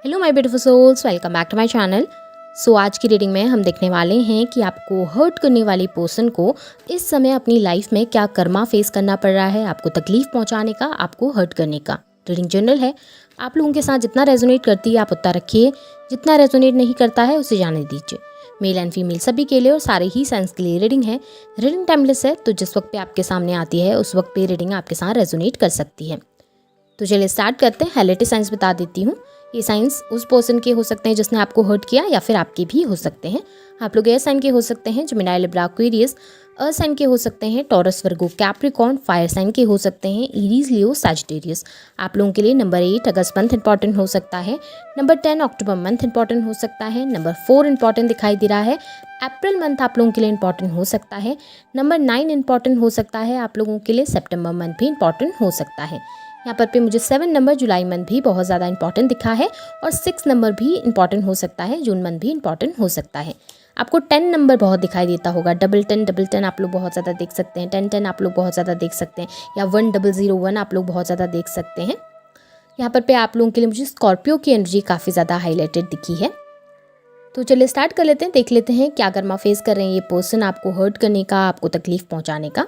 Hello my beautiful souls, welcome back to my channel. So आज की reading में हम देखने वाले हैं कि आपको हर्ट करने वाली पर्सन को इस समय अपनी लाइफ में क्या कर्मा फेस करना पड़ रहा है, आपको तकलीफ पहुंचाने का, आपको हर्ट करने का। रीडिंग जनरल है, आप लोगों के साथ जितना रेजोनेट करती है आप उतना रखिए, जितना रेजोनेट नहीं करता है उसे जाने दीजिए। मेल एंड फीमेल सभी के लिए और सारे ही साइंस के लिए रीडिंग है। रीडिंग टाइमलेस है, तो जिस वक्त पे आपके सामने आती है उस वक्त पे रीडिंग आपके साथ रेजोनेट कर सकती है। तो चलिए स्टार्ट करते हैं। हेलेटिव साइंस बता देती हूँ। ये साइंस उस पर्सन के हो सकते हैं जिसने आपको हर्ट किया, या फिर आपके भी हो सकते हैं। आप लोग एयर साइन के हो सकते हैं, Gemini, Libra, Aquarius. Earth sign के हो सकते हैं, Taurus, Virgo, Capricorn. Fire sign के हो सकते हैं, एरीज, लियो, सैजिटेरियस। आप लोगों के लिए नंबर 8 अगस्त मंथ इंपॉर्टेंट हो सकता है। नंबर 10 अक्टूबर मंथ इंपॉर्टेंट हो सकता है। नंबर 4 इंपॉर्टेंट दिखाई दे रहा है। अप्रैल मंथ आप लोगों के लिए इंपॉर्टेंट हो सकता है। नंबर 9 इंपॉर्टेंट हो सकता है आप लोगों के लिए। सितंबर मंथ भी इंपॉर्टेंट हो सकता है। यहाँ पर पे मुझे 7 नंबर जुलाई मंथ भी बहुत ज़्यादा इंपॉर्टेंट दिखा है, और 6 नंबर भी इंपॉर्टेंट हो सकता है। जून मंथ भी इंपॉर्टेंट हो सकता है। आपको 10 नंबर बहुत दिखाई देता होगा। डबल टेन आप लोग बहुत ज़्यादा देख सकते हैं। 10 आप लोग बहुत ज़्यादा देख सकते हैं, या 1001 आप लोग बहुत ज़्यादा देख सकते हैं। यहाँ पर पे आप लोगों के लिए मुझे स्कॉर्पियो की एनर्जी काफ़ी ज़्यादा हाईलाइटेड दिखी है। तो चलिए स्टार्ट कर लेते हैं, देख लेते हैं क्या कर्मा फेस कर रहे हैं ये पर्सन आपको हर्ट करने का, आपको तकलीफ पहुँचाने का।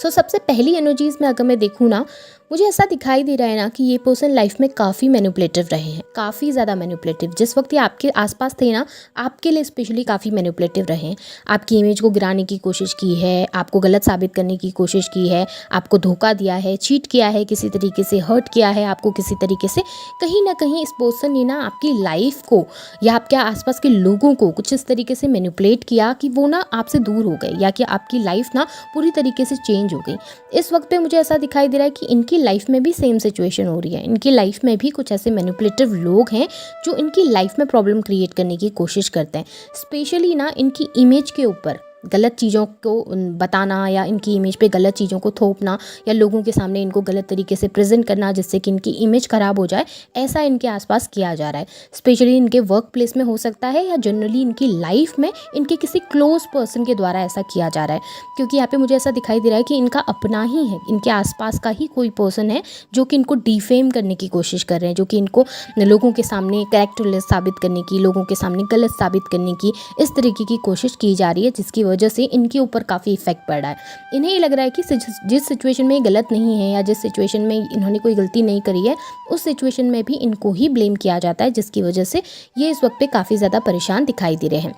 सबसे पहली एनर्जीज में अगर मैं देखूँ ना, मुझे ऐसा दिखाई दे रहा है ना कि ये पर्सन लाइफ में काफ़ी मैनिपुलेटिव रहे हैं, काफ़ी ज़्यादा मैनिपुलेटिव। जिस वक्त ये आपके आसपास थे ना, आपके लिए स्पेशली काफ़ी मैनिपुलेटिव रहे हैं। आपकी इमेज को गिराने की कोशिश की है, आपको गलत साबित करने की कोशिश की है, आपको धोखा दिया है, चीट किया है, किसी तरीके से हर्ट किया है आपको किसी तरीके से। कहीं ना कहीं इस पर्सन ने ना आपकी लाइफ को या आपके आसपास के लोगों को कुछ इस तरीके से मैनिपुलेट किया कि वो ना आपसे दूर हो गए, या कि आपकी लाइफ ना पूरी तरीके से चेंज हो गई। इस वक्त पे मुझे ऐसा दिखाई दे रहा है कि इनकी लाइफ में भी सेम सिचुएशन हो रही है। इनकी लाइफ में भी कुछ ऐसे मैनिपुलेटिव लोग हैं जो इनकी लाइफ में प्रॉब्लम क्रिएट करने की कोशिश करते हैं। स्पेशली ना इनकी इमेज के ऊपर गलत चीज़ों को बताना, या इनकी इमेज पे गलत चीज़ों को थोपना, या लोगों के सामने इनको गलत तरीके से प्रेजेंट करना जिससे कि इनकी इमेज ख़राब हो जाए, ऐसा इनके आसपास किया जा रहा है। स्पेशली इनके वर्क प्लेस में हो सकता है, या जनरली इनकी लाइफ में इनके किसी क्लोज पर्सन के द्वारा ऐसा किया जा रहा है। क्योंकि यहाँ पे मुझे ऐसा दिखाई दे रहा है कि इनका अपना ही है, इनके आसपास का ही कोई पर्सन है जो कि इनको डिफेम करने की कोशिश कर रहे हैं, जो कि इनको लोगों के सामने कैरेक्टरलेस साबित करने की, लोगों के सामने गलत साबित करने की, इस तरीके की कोशिश की जा रही है, जिसकी वजह से इनके ऊपर काफ़ी इफेक्ट पड़ रहा है। इन्हें ये लग रहा है कि जिस सिचुएशन में ये गलत नहीं है, या जिस सिचुएशन में इन्होंने कोई गलती नहीं करी है, उस सिचुएशन में भी इनको ही ब्लेम किया जाता है, जिसकी वजह से ये इस वक्त पे काफ़ी ज़्यादा परेशान दिखाई दे रहे हैं।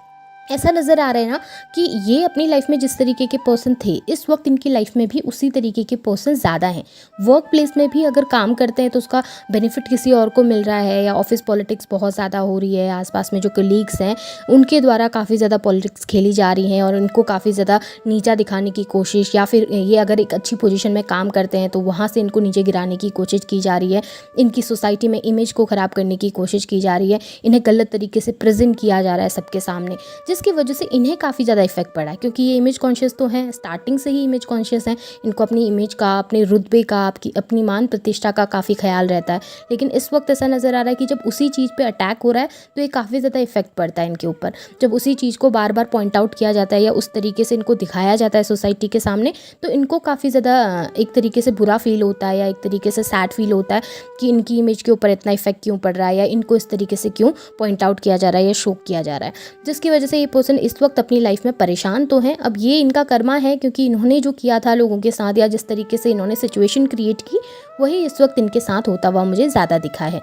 ऐसा नज़र आ रहा है ना कि ये अपनी लाइफ में जिस तरीके के पर्सन थे, इस वक्त इनकी लाइफ में भी उसी तरीके के पर्सन ज़्यादा हैं। वर्क प्लेस में भी अगर काम करते हैं तो उसका बेनिफिट किसी और को मिल रहा है, या ऑफिस पॉलिटिक्स बहुत ज़्यादा हो रही है, आसपास में जो कलीग्स हैं उनके द्वारा काफ़ी ज़्यादा पॉलिटिक्स खेली जा रही हैं, और इनको काफ़ी ज़्यादा नीचा दिखाने की कोशिश, या फिर ये अगर एक अच्छी पोजीशन में काम करते हैं तो वहाँ से इनको नीचे गिराने की कोशिश की जा रही है। इनकी सोसाइटी में इमेज को ख़राब करने की कोशिश की जा रही है, इन्हें गलत तरीके से प्रेजेंट किया जा रहा है सबके सामने, जिसकी वजह से इन्हें काफ़ी ज़्यादा इफेक्ट पड़ा है। क्योंकि ये इमेज कॉन्शियस तो हैं, स्टार्टिंग से ही इमेज कॉन्शियस हैं। इनको अपनी इमेज का, अपने रुतबे का, आपकी अपनी मान प्रतिष्ठा का काफ़ी ख्याल रहता है। लेकिन इस वक्त ऐसा नज़र आ रहा है कि जब उसी चीज़ पे अटैक हो रहा है तो ये काफ़ी ज़्यादा इफेक्ट पड़ता है इनके ऊपर। जब उसी चीज़ को बार बार पॉइंट आउट किया जाता है, या उस तरीके से इनको दिखाया जाता है सोसाइटी के सामने, तो इनको काफ़ी ज़्यादा एक तरीके से बुरा फील होता है, या एक तरीके से सैड फील होता है कि इनकी इमेज के ऊपर इतना इफेक्ट क्यों पड़ रहा है, या इनको इस तरीके से क्यों पॉइंट आउट किया जा रहा है या शो किया जा रहा है, जिसकी वजह से ये पर्सन इस वक्त अपनी लाइफ में परेशान तो हैं। अब ये इनका कर्मा है, क्योंकि इन्होंने जो किया था लोगों के साथ, या जिस तरीके से इन्होंने सिचुएशन क्रिएट की, वही इस वक्त इनके साथ होता हुआ मुझे ज़्यादा दिखा है।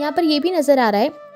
यहाँ पर ये भी नज़र आ रहा है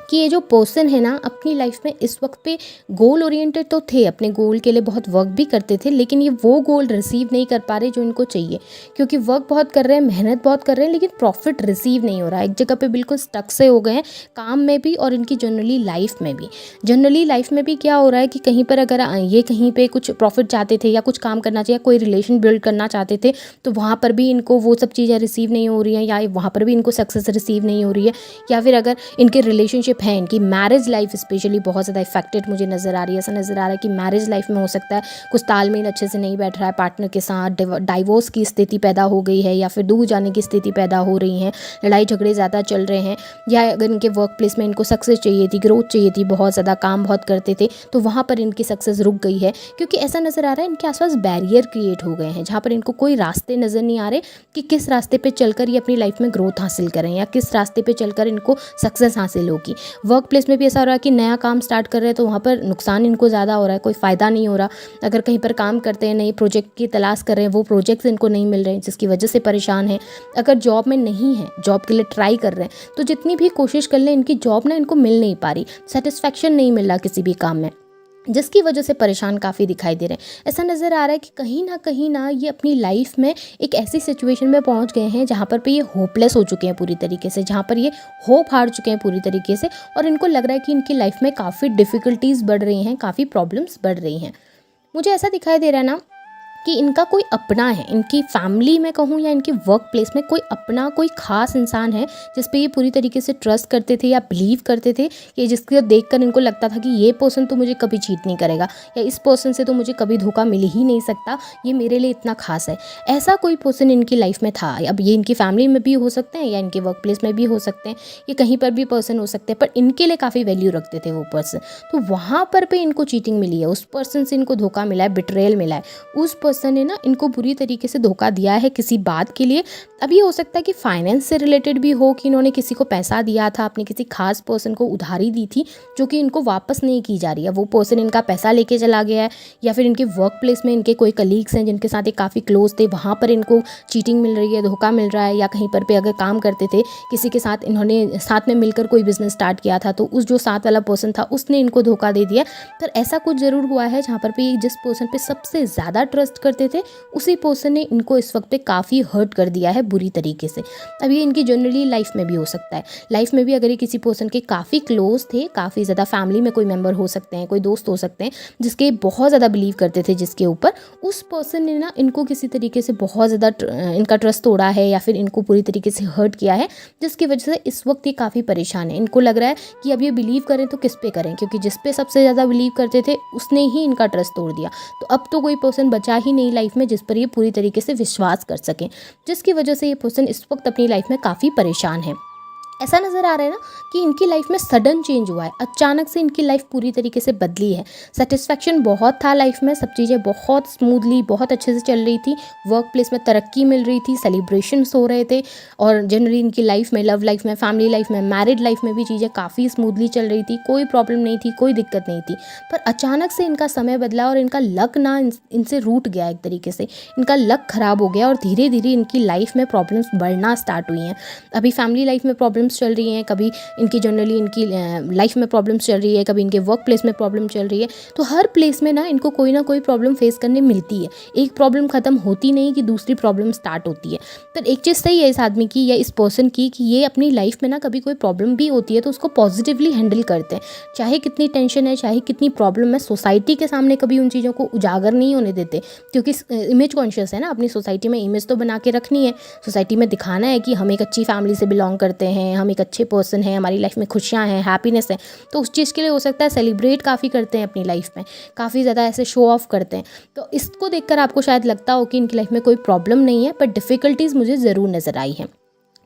कि ये जो पर्सन है ना अपनी लाइफ में इस वक्त पे गोल ओरिएंटेड तो थे, अपने गोल के लिए बहुत वर्क भी करते थे, लेकिन ये वो गोल रिसीव नहीं कर पा रहे जो इनको चाहिए। क्योंकि वर्क बहुत कर रहे हैं, मेहनत बहुत कर रहे हैं, लेकिन प्रॉफिट रिसीव नहीं हो रहा है। एक जगह पे बिल्कुल स्टक से हो गए हैं, काम में भी और इनकी जनरली लाइफ में भी। जनरली लाइफ में भी क्या हो रहा है कि कहीं पर अगर ये कहीं पर कुछ प्रॉफिट चाहते थे, या कुछ काम करना चाहिए, कोई रिलेशन बिल्ड करना चाहते थे, तो वहाँ पर भी इनको वो सब चीज़ें रिसीव नहीं हो रही हैं, या वहाँ पर भी इनको सक्सेस रिसीव नहीं हो रही है। या फिर अगर इनके रिलेशनशिप रिलेशनशिप है, इनकी मैरिज लाइफ स्पेशली बहुत ज़्यादा इफेक्टेड मुझे नज़र आ रही है। ऐसा नज़र आ रहा है कि मैरिज लाइफ में हो सकता है कुछ तालमेल अच्छे से नहीं बैठ रहा है पार्टनर के साथ, डाइवोर्स की स्थिति पैदा हो गई है या फिर दूर जाने की स्थिति पैदा हो रही है, लड़ाई झगड़े ज़्यादा चल रहे हैं, या अगर इनके वर्क प्लेस में इनको सक्सेस चाहिए थी, ग्रोथ चाहिए थी, बहुत ज़्यादा काम बहुत करते थे, तो वहाँ पर इनकी सक्सेस रुक गई है। क्योंकि ऐसा नज़र आ रहा है इनके आसपास बैरियर क्रिएट हो गए हैं, जहाँ पर इनको कोई रास्ते नज़र नहीं आ रहे कि किस रास्ते पे चलकर ये अपनी लाइफ में ग्रोथ हासिल करें या किस रास्ते पे चलकर इनको सक्सेस हासिल होगी। वर्क प्लेस में भी ऐसा हो रहा है कि नया काम स्टार्ट कर रहे हैं तो वहाँ पर नुकसान इनको ज़्यादा हो रहा है, कोई फ़ायदा नहीं हो रहा। अगर कहीं पर काम करते हैं, नए प्रोजेक्ट की तलाश कर रहे हैं, वो प्रोजेक्ट्स इनको नहीं मिल रहे हैं, जिसकी वजह से परेशान है। अगर जॉब में नहीं है, जॉब के लिए ट्राई कर रहे हैं, तो जितनी भी कोशिश कर लें इनकी जॉब ना इनको मिल नहीं पा रही, सेटिस्फैक्शन नहीं मिल रहा किसी भी काम में, जिसकी वजह से परेशान काफ़ी दिखाई दे रहे हैं। ऐसा नज़र आ रहा है कि कहीं ना ये अपनी लाइफ में एक ऐसी सिचुएशन में पहुंच गए हैं जहां पर ये होपलेस हो चुके हैं पूरी तरीके से, जहां पर ये होप हार चुके हैं पूरी तरीके से, और इनको लग रहा है कि इनकी लाइफ में काफ़ी डिफ़िकल्टीज़ बढ़ रही हैं, काफ़ी प्रॉब्लम्स बढ़ रही हैं। मुझे ऐसा दिखाई दे रहा है ना कि इनका कोई अपना है, इनकी फैमिली में कहूँ या इनके वर्क प्लेस में कोई अपना, कोई ख़ास इंसान है जिस पे ये पूरी तरीके से ट्रस्ट करते थे या बिलीव करते थे, कि जिसको देखकर इनको लगता था कि ये पर्सन तो मुझे कभी चीट नहीं करेगा या इस पर्सन से तो मुझे कभी धोखा मिल ही नहीं सकता, ये मेरे लिए इतना खास है। ऐसा कोई पर्सन इनकी लाइफ में था। अब ये इनकी फैमिली में भी हो सकते हैं या इनके वर्क प्लेस में भी हो सकते हैं, ये कहीं पर भी पर्सन हो सकते हैं, पर इनके लिए काफ़ी वैल्यू रखते थे वो पर्सन। तो वहाँ पर पे इनको चीटिंग मिली है, उस पर्सन से इनको धोखा मिला है, बिट्रेयल मिला है, उस पर्सन ने ना इनको बुरी तरीके से धोखा दिया है किसी बात के लिए। अब ये हो सकता है कि फाइनेंस से रिलेटेड भी हो, कि इन्होंने किसी को पैसा दिया था, अपने किसी खास पर्सन को उधारी दी थी जो कि इनको वापस नहीं की जा रही है, वो पर्सन इनका पैसा लेके चला गया है, या फिर इनके वर्क प्लेस में इनके कोई कलीग्स हैं जिनके साथ ये काफ़ी क्लोज थे, वहाँ पर इनको चीटिंग मिल रही है, धोखा मिल रहा है, या कहीं पर अगर काम करते थे किसी के साथ, इन्होंने साथ में मिलकर कोई बिजनेस स्टार्ट किया था, तो उस जो साथ वाला पर्सन था उसने इनको धोखा दे दिया। पर ऐसा कुछ ज़रूर हुआ है जहाँ पर भी जिस पर्सन पे सबसे ज़्यादा ट्रस्ट करते थे उसी पर्सन ने इनको इस वक्त पे काफ़ी हर्ट कर दिया है बुरी तरीके से। अब ये इनकी जनरली लाइफ में भी हो सकता है, लाइफ में भी अगर ये किसी पर्सन के काफ़ी क्लोज थे, काफ़ी ज़्यादा फैमिली में कोई मेंबर हो सकते हैं, कोई दोस्त हो सकते हैं जिसके बहुत ज़्यादा बिलीव करते थे जिसके ऊपर, उस पर्सन ने ना इनको किसी तरीके से बहुत ज़्यादा इनका ट्रस्ट तोड़ा है या फिर इनको पूरी तरीके से हर्ट किया है, जिसकी वजह से इस वक्त ये काफ़ी परेशान है। इनको लग रहा है कि अब ये बिलीव करें तो किस पे करें, क्योंकि जिस पे सबसे ज़्यादा बिलीव करते थे उसने ही इनका ट्रस्ट तोड़ दिया, तो अब तो कोई पर्सन बचा ही नहीं लाइफ में जिस पर ये पूरी तरीके से विश्वास कर सकें, जिसकी वजह से ये पर्सन इस वक्त अपनी लाइफ में काफ़ी परेशान है। ऐसा नज़र आ रहा है ना कि इनकी लाइफ में सडन चेंज हुआ है, अचानक से इनकी लाइफ पूरी तरीके से बदली है। सेटिस्फैक्शन बहुत था लाइफ में, सब चीज़ें बहुत स्मूथली, बहुत अच्छे से चल रही थी, वर्क प्लेस में तरक्की मिल रही थी, सेलिब्रेशंस हो रहे थे, और जनरली इनकी लाइफ में, लव लाइफ में, फैमिली लाइफ में, मैरिड लाइफ में भी चीज़ें काफ़ी स्मूथली चल रही थी, कोई प्रॉब्लम नहीं थी, कोई दिक्कत नहीं थी। पर अचानक से इनका समय बदला और इनका लक ना इनसे रूट गया, एक तरीके से इनका लक ख़राब हो गया और धीरे धीरे इनकी लाइफ में प्रॉब्लम्स बढ़ना स्टार्ट हुई हैं। अभी फैमिली लाइफ में प्रॉब्लम्स चल रही हैं, कभी इनकी जनरली इनकी लाइफ में प्रॉब्लम्स चल रही है, कभी इनके वर्क प्लेस में प्रॉब्लम चल रही है। तो हर प्लेस में ना कोई प्रॉब्लम फेस करने मिलती है, एक प्रॉब्लम ख़त्म होती नहीं कि दूसरी प्रॉब्लम स्टार्ट होती है। पर एक चीज़ सही है इस आदमी की या इस पर्सन की, कि ये अपनी लाइफ में ना कभी कोई प्रॉब्लम भी होती है तो उसको पॉजिटिवली हैंडल करते हैं, चाहे कितनी टेंशन है, चाहे कितनी प्रॉब्लम है, सोसाइटी के सामने कभी उन चीज़ों को उजागर नहीं होने देते, क्योंकि इमेज कॉन्शियस है ना, अपनी सोसाइटी में इमेज तो बना के रखनी है, सोसाइटी में दिखाना है कि हम एक अच्छी फैमिली से बिलोंग करते हैं, हम एक अच्छे पर्सन हैं, हमारी लाइफ में खुशियां हैं, हैप्पीनेस है। तो उस चीज़ के लिए हो सकता है सेलिब्रेट काफ़ी करते हैं अपनी लाइफ में, काफ़ी ज़्यादा ऐसे शो ऑफ करते हैं। तो इसको देखकर आपको शायद लगता हो कि इनकी लाइफ में कोई प्रॉब्लम नहीं है, पर डिफ़िकल्टीज़ मुझे ज़रूर नज़र आई हैं।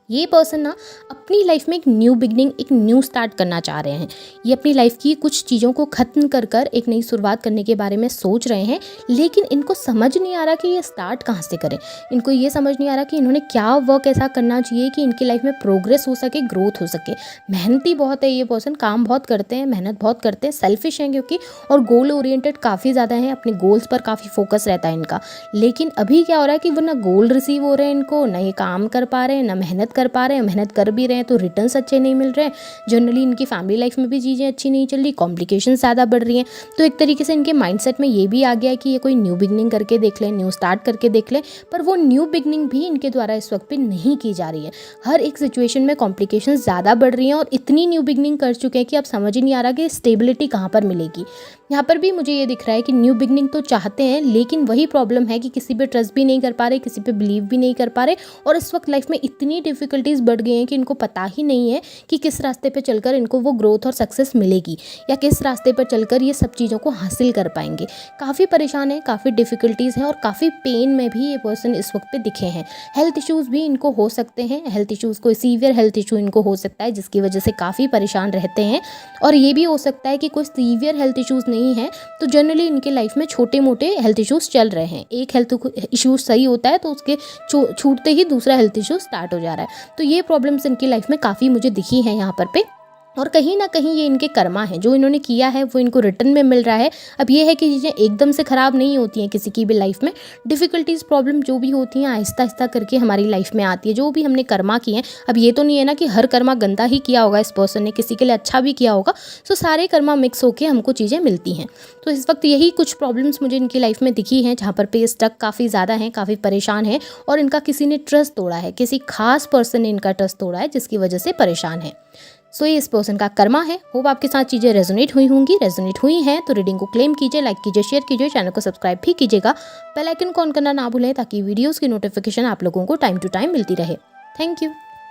ये पर्सन ना अपनी लाइफ में एक न्यू बिगनिंग, एक न्यू स्टार्ट करना चाह रहे हैं। ये अपनी लाइफ की कुछ चीज़ों को ख़त्म कर कर एक नई शुरुआत करने के बारे में सोच रहे हैं, लेकिन इनको समझ नहीं आ रहा कि ये स्टार्ट कहाँ से करें। इनको ये समझ नहीं आ रहा कि इन्होंने क्या वर्क ऐसा करना चाहिए कि इनकी लाइफ में प्रोग्रेस हो सके, ग्रोथ हो सके। मेहनती बहुत है ये पर्सन, काम बहुत करते हैं, मेहनत बहुत करते हैं, सेल्फिश हैं क्योंकि, और गोल ओरिएंटेड काफ़ी ज़्यादा हैं, अपने गोल्स पर काफ़ी फोकस रहता है इनका। लेकिन अभी क्या हो रहा है कि वो ना गोल रिसीव हो रहे हैं इनको, ना ये काम कर पा रहे हैं, ना मेहनत कर पा रहे हैं, मेहनत कर भी रहे हैं तो रिटर्न्स अच्छे नहीं मिल रहे हैं। जनरली इनकी फैमिली लाइफ में भी चीज़ें अच्छी नहीं चल रही, कॉम्प्लिकेशन ज़्यादा बढ़ रही हैं। तो एक तरीके से इनके माइंडसेट में ये भी आ गया है कि ये कोई न्यू बिगनिंग करके देख लें, न्यू स्टार्ट करके देख लें, पर वो न्यू बिगनिंग भी इनके द्वारा इस वक्त पे नहीं की जा रही है। हर एक सिचुएशन में कॉम्प्लिकेशन ज़्यादा बढ़ रही हैं और इतनी न्यू बिगनिंग कर चुके हैं कि अब समझ ही नहीं आ रहा कि स्टेबिलिटी कहाँ पर मिलेगी। यहाँ पर भी मुझे ये दिख रहा है कि न्यू बिगनिंग तो चाहते हैं, लेकिन वही प्रॉब्लम है कि किसी पे ट्रस्ट भी नहीं कर पा रहे, किसी पे बिलीव भी नहीं कर पा रहे, और इस वक्त लाइफ में इतनी डिफ़िकल्टीज़ बढ़ गई हैं कि इनको पता ही नहीं है कि किस रास्ते पे चलकर इनको वो ग्रोथ और सक्सेस मिलेगी या किस रास्ते पर चलकर ये सब चीज़ों को हासिल कर पाएंगे। काफ़ी परेशान है, काफ़ी डिफ़िकल्टीज़ हैं और काफ़ी पेन में भी ये पर्सन इस वक्त पे दिखे हैं। हेल्थ इश्यूज़ भी इनको हो सकते हैं, हेल्थ इश्यूज़ को सीवियर हेल्थ इशू इनको हो सकता है जिसकी वजह से काफ़ी परेशान रहते हैं। और ये भी हो सकता है कि कोई सीवियर हेल्थ इश्यूज़ नहीं है, तो जनरली इनके लाइफ में छोटे मोटे हेल्थ इश्यूज़ चल रहे हैं। एक हेल्थ इशू सही होता है तो उसके छूटते ही दूसरा हेल्थ इशू स्टार्ट हो जा रहा है। तो ये प्रॉब्लम्स इनकी लाइफ में काफ़ी मुझे दिखी हैं यहाँ पर पे। और कहीं ना कहीं ये इनके कर्मा है, जो इन्होंने किया है वो इनको रिटर्न में मिल रहा है। अब ये है कि चीज़ें एकदम से ख़राब नहीं होती हैं किसी की भी लाइफ में। डिफ़िकल्टीज़ प्रॉब्लम जो भी होती हैं आहिस्ता आहिस्ता करके हमारी लाइफ में आती है, जो भी हमने कर्मा किए हैं। अब ये तो नहीं है ना कि हर कर्मा गंदा ही किया होगा इस पर्सन ने, किसी के लिए अच्छा भी किया होगा। सो सारे कर्मा मिक्स होकर हमको चीज़ें मिलती हैं। तो इस वक्त यही कुछ प्रॉब्लम्स मुझे इनकी लाइफ में दिखी हैं जहाँ पर पे स्टक काफ़ी ज़्यादा हैं, काफ़ी परेशान हैं और इनका किसी ने ट्रस्ट तोड़ा है, किसी खास पर्सन ने इनका ट्रस्ट तोड़ा है जिसकी वजह से परेशान है। सो ये इस पर्सन का कर्मा है। होप आपके साथ चीज़ें रेजोनेट हुई होंगी। रेजोनेट हुई हैं तो रीडिंग को क्लेम कीजिए, लाइक कीजिए, शेयर कीजिए, चैनल को सब्सक्राइब भी कीजिएगा। बेल आइकन को ऑन करना ना भूलें ताकि वीडियोस की नोटिफिकेशन आप लोगों को टाइम टू टाइम मिलती रहे। Thank you.